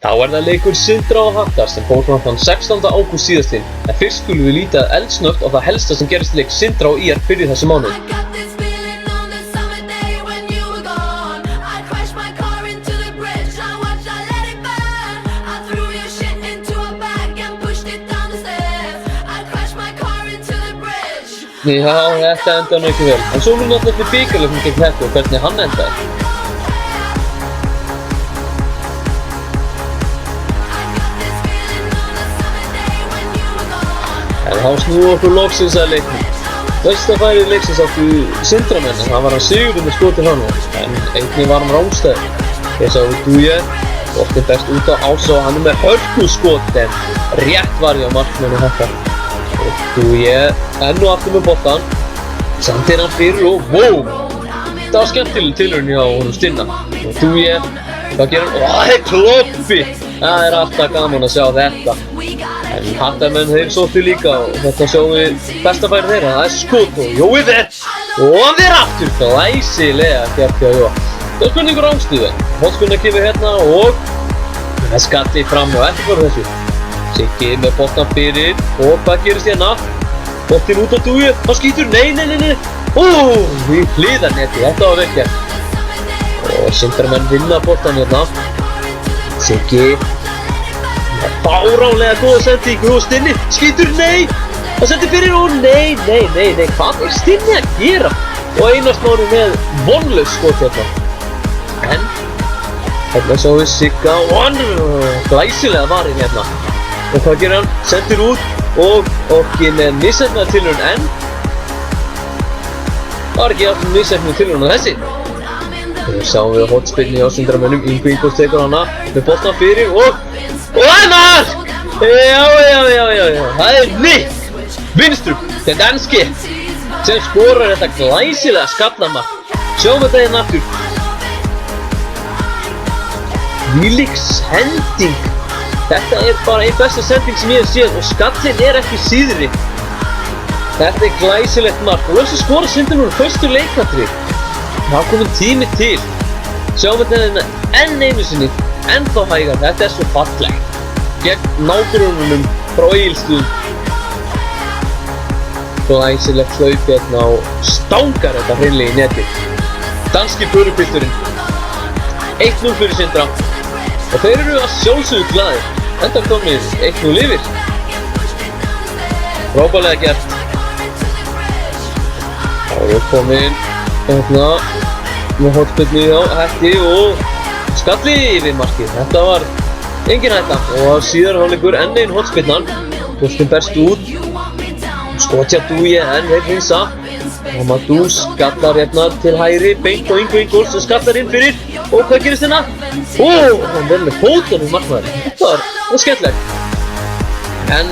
Þá það leikur Sindra og Hattar sem fór fram þann 16. ágúst síðastliðinn, en fyrst skulum við líta eldsnöggt á það helsta sem gerist í leik Sindra og ÍR fyrr í þessu mánuði. Já, þetta endaði nú ekki vel, en svo nú náttúrulega bikarleiknum gegn Heklu og hvernig hann endaði. En þá snúum okkur loksins að leiknum. Besta færið leiksins áttu Sindramenn, en það var hann Sigurður með skotið hann, en einnig var hann rángstæður. Þeir sáu Duje, boltinn berst út á Ása og hann með hörkuskot, en rétt var ég á markmanni Hattar. Og Duje enn og aftur með boltann, sendir hann fyrir og wow! Það var skemmtileg tilraun hjá honum Stinna. Og Duje, hvað gerir hann? Það er kloppi! Það er alltaf gaman að sjá þetta. En Hattarmenn þeir sóttu líka og þetta sjáum við besta færið þeirra. Það er skot og Jói fer! Og hann fer aftur! Glæsilega gert hjá Jóa. Það er spurningur rángstíðu. Hótskunna kemur hérna og það skalli fram og ekki bara þessu. Siggi með boltan fyrir og hvað gerist hérna? Boltinn út á Duje, hann skýtur, nei! Í hliðarneti, þetta var vel gert. Og Sindramenn vinna boltan hérna. Siggi fáránlega góða sendingu og Stinni skýtur, nei! Það sendir fyrir og nei, hvað er Stinni að gera? Og Einar Smári með vonlaus skot hérna. En hérna sjáum við Sigga og hann glæsilega varinn hérna. Og hvað gerir hann? Sendir út og okki með misheppnaða tilraun, en það var ekki alltaf misheppnaða tilraun á þessi. Þegar sjáum við hotspinni á Sindramönnum, Ingo Ingolfs tekur hana með boltan fyrir og Einar! Já, það er Nick Winstrup, den danski, sem skorar þetta glæsilega skallamark. Sjáum þetta hérna aftur. Þvílík sending. Þetta er bara einn besta sending sem ég hef séð og skallinn er ekki síðri. Þetta er glæsilegt mark og loksins skora Sindramönnum föstu leikatri. Það kominn tími til. Sjáum þetta hérna enn einu sinni, ennþá hægar, þetta er svo fallegt. Gegn nágrununum frá Egilsstöðum. Glæsilegt hlaup hérna og stangar þetta hreinlega í netið. Danski förupilturinn. 1-0 fyrir Sindra. Og þeir eru að sjálfsögðu glaðir. Enda komnir 1-0 yfir. Frábærlega gert. Þá erum við komin hérna með hotspinni á Hetti og skalli yfir markið. Þetta var engin hætta og á síðari hálfleikur enn einn hotspinnan. Boltinn berst út. Skotja Duje en þeir hreinsa. Mamadou skallar hérna til hægri, beint á Ingo Ingolfs sem skallar inn fyrir. Og hvað gerist hérna? Hann verður með fótunum markmaðurinn. Þetta var skemmtilegt. En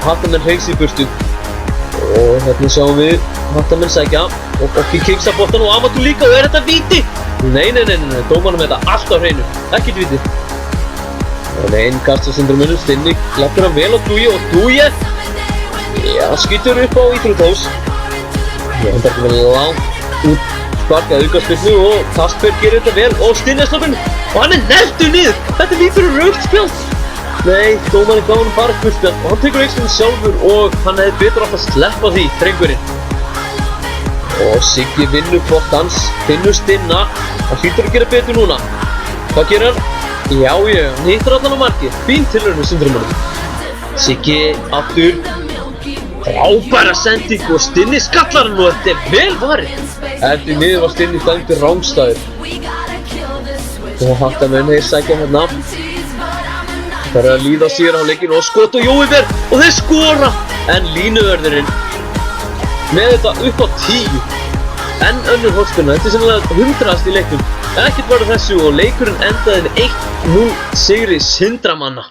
Hattarmenn hreinsa í burtu. Og hérna sjáum við Hattarmenn sækja og okki kiksa boltan og Amadou líka og er þetta víti? Nei, dómarinn með þetta allt á hreinu, ekkert víti. Og einn kast á Sindramönnum, Stinni leggur hann vel á Duje og Duje skýtur upp á Íþróttahús. Hann ber ekki vel langt út sparkað aukaspyrnu og Kasper gerir þetta vel og Stinni er sloppinn og hann er neldur niður. Þetta lítur rautt spjald. Nei, dómarinn gaf hann bara gult spjald og hann tekur aukstunni sjálfur og hann hefði betur átt að sleppa því, drengurinn. Og Siggi vinnur boltans, finnur Stinna, hann hlýtur að gera betur núna. Hvað gerir hann? Já, hann hittir allan á markið, fín tilraun með Sindramönnum. Siggi aftur, frábæra sending og Stinni skallar hann og þetta er vel varið. Eftir miður var Stinni dæmdur rángstæður. Og Hattarmenn þeir sækja hérna. Það er að líða á síðari hálfleikinn og skot og Jói fer og þeir skora. En línuvörðurinn með þetta upp á 10. Enn önnur hotspinna, þetta er sennilega 100. í leiknum. Ekkert var þessu og leikurinn endaði með 1-0 sigri Sindramanna.